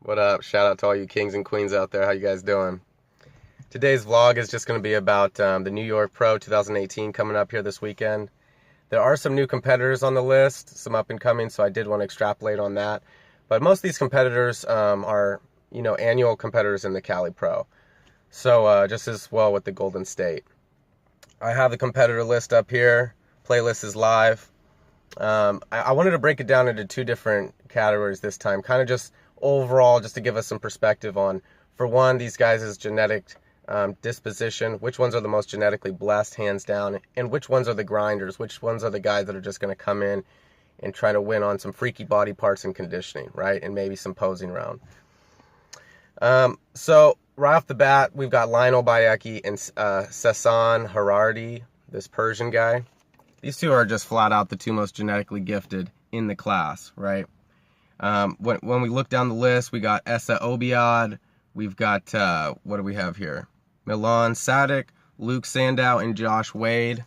What up? Shout out to all you kings and queens out there. How you guys doing? Today's vlog is just going to be about the New York Pro 2018 coming up here this weekend. There are some new competitors on the list, some up and coming, so I did want to extrapolate on that. But most of these competitors are, annual competitors in the Cali Pro. So just as well with the Golden State. I have the competitor list up here. Playlist is live. I wanted to break it down into two different categories this time, kind of just overall, just to give us some perspective on, for one, these guys' genetic disposition, which ones are the most genetically blessed, hands down, and which ones are the grinders, which ones are the guys that are just going to come in and try to win on some freaky body parts and conditioning, right, and maybe some posing around. So right off the bat, we've got Lionel Bayeki and Sasan Harardi, this Persian guy. These two are just flat out the two most genetically gifted in the class, right? When we look down the list, we got Essa Obiad, we've got, what do we have here? Milan Sadik, Luke Sandow, and Josh Wade.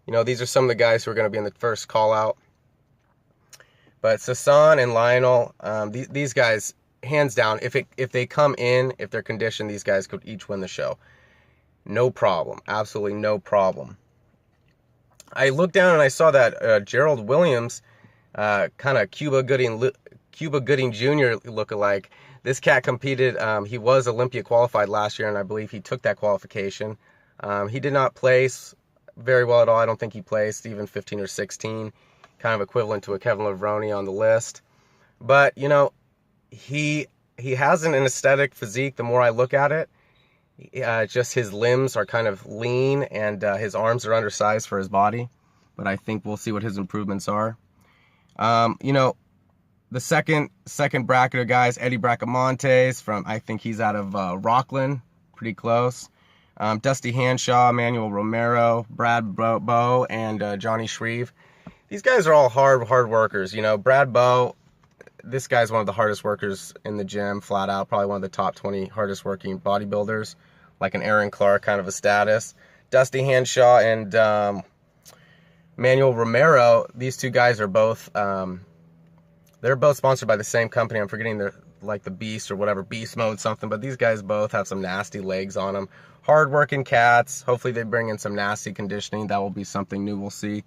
These are some of the guys who are going to be in the first call out. But Sasan and Lionel, these guys, hands down, if they come in, if they're conditioned, these guys could each win the show. No problem. Absolutely no problem. I looked down and I saw that Gerald Williams, kind of Cuba Gooding Jr. look-alike. This cat competed. He was Olympia qualified last year, and I believe he took that qualification. He did not place very well at all. I don't think he placed even 15 or 16, kind of equivalent to a Kevin Levrone on the list. But he has an aesthetic physique. The more I look at it, just his limbs are kind of lean, and his arms are undersized for his body. But I think we'll see what his improvements are. The second bracket of guys, Eddie Bracamontes from, I think he's out of Rockland, pretty close. Dusty Hanshaw, Emmanuel Romero, Brad Bowe, and Johnny Shreve. These guys are all hard workers. Brad Bowe, this guy's one of the hardest workers in the gym, flat out. Probably one of the top 20 hardest working bodybuilders, like an Aaron Clark kind of a status. Dusty Hanshaw and Manuel Romero, these two guys are both, they're both sponsored by the same company. I'm forgetting the Beast or whatever, Beast Mode something, but these guys both have some nasty legs on them. Hard-working cats. Hopefully they bring in some nasty conditioning. That will be something new we'll see.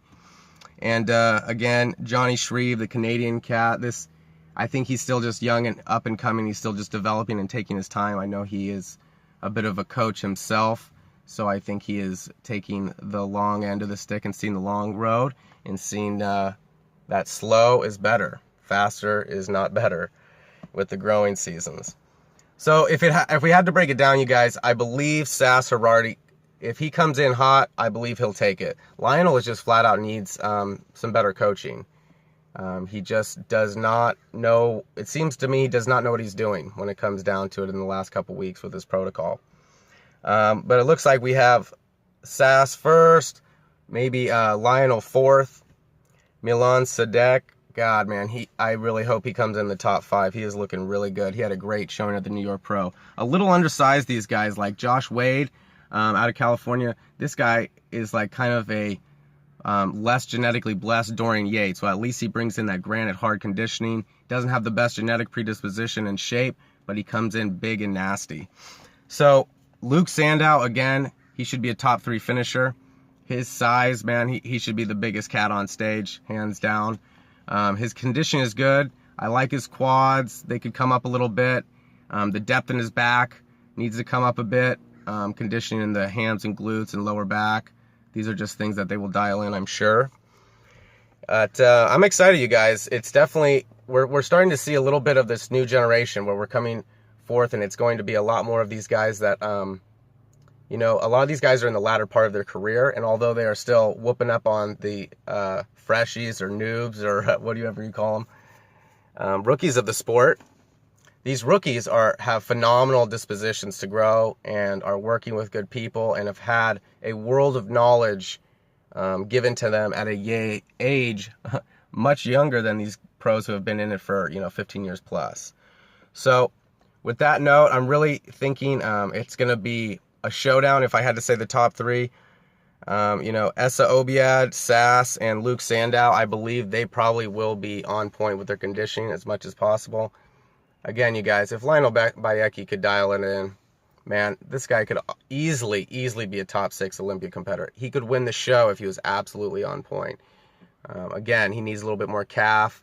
And again, Johnny Shreve, the Canadian cat, I think he's still just young and up and coming. He's still just developing and taking his time. I know he is a bit of a coach himself, so I think he is taking the long end of the stick and seeing the long road and seeing that slow is better. Faster is not better with the growing seasons. So if we had to break it down, you guys, I believe Sas Harardi, if he comes in hot, I believe he'll take it. Lionel is just flat out needs some better coaching. He just does not know, it seems to me, he does not know what he's doing when it comes down to it in the last couple weeks with his protocol. But it looks like we have Sass first, maybe Lionel fourth, Milan Sadek. God, man, I really hope he comes in the top 5. He is looking really good. He had a great showing at the New York Pro. A little undersized, these guys, like Josh Wade out of California. This guy is like kind of a less genetically blessed Dorian Yates. So at least he brings in that granite hard conditioning. Doesn't have the best genetic predisposition and shape, but he comes in big and nasty. So Luke Sandow, again, he should be a top 3 finisher. His size, man, he should be the biggest cat on stage, hands down. His condition is good. I like his quads. They could come up a little bit. The depth in his back needs to come up a bit. Conditioning in the hands and glutes and lower back. These are just things that they will dial in, I'm sure. But I'm excited, you guys. It's definitely, we're starting to see a little bit of this new generation where we're coming forth, and it's going to be a lot more of these guys that, a lot of these guys are in the latter part of their career, and although they are still whooping up on the freshies or noobs or whatever you call them, rookies of the sport, these rookies have phenomenal dispositions to grow and are working with good people and have had a world of knowledge given to them at a age much younger than these pros who have been in it for 15 years plus. So with that note, I'm really thinking it's going to be a showdown. If I had to say the top 3, Essa Obiad, Sass, and Luke Sandow, I believe they probably will be on point with their conditioning as much as possible. Again, you guys, if Lionel Bayecki could dial it in, man, this guy could easily be a top 6 Olympia competitor. He could win the show if he was absolutely on point. Again, he needs a little bit more calf.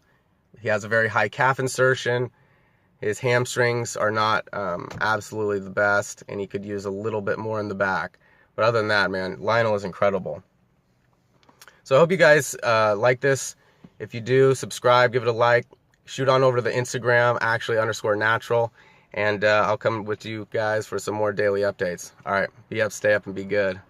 He has a very high calf insertion. His hamstrings are not absolutely the best, and he could use a little bit more in the back. But other than that, man, Lionel is incredible. So I hope you guys like this. If you do, subscribe, give it a like. Shoot on over to the Instagram, actually_natural. And I'll come with you guys for some more daily updates. All right, be up, stay up, and be good.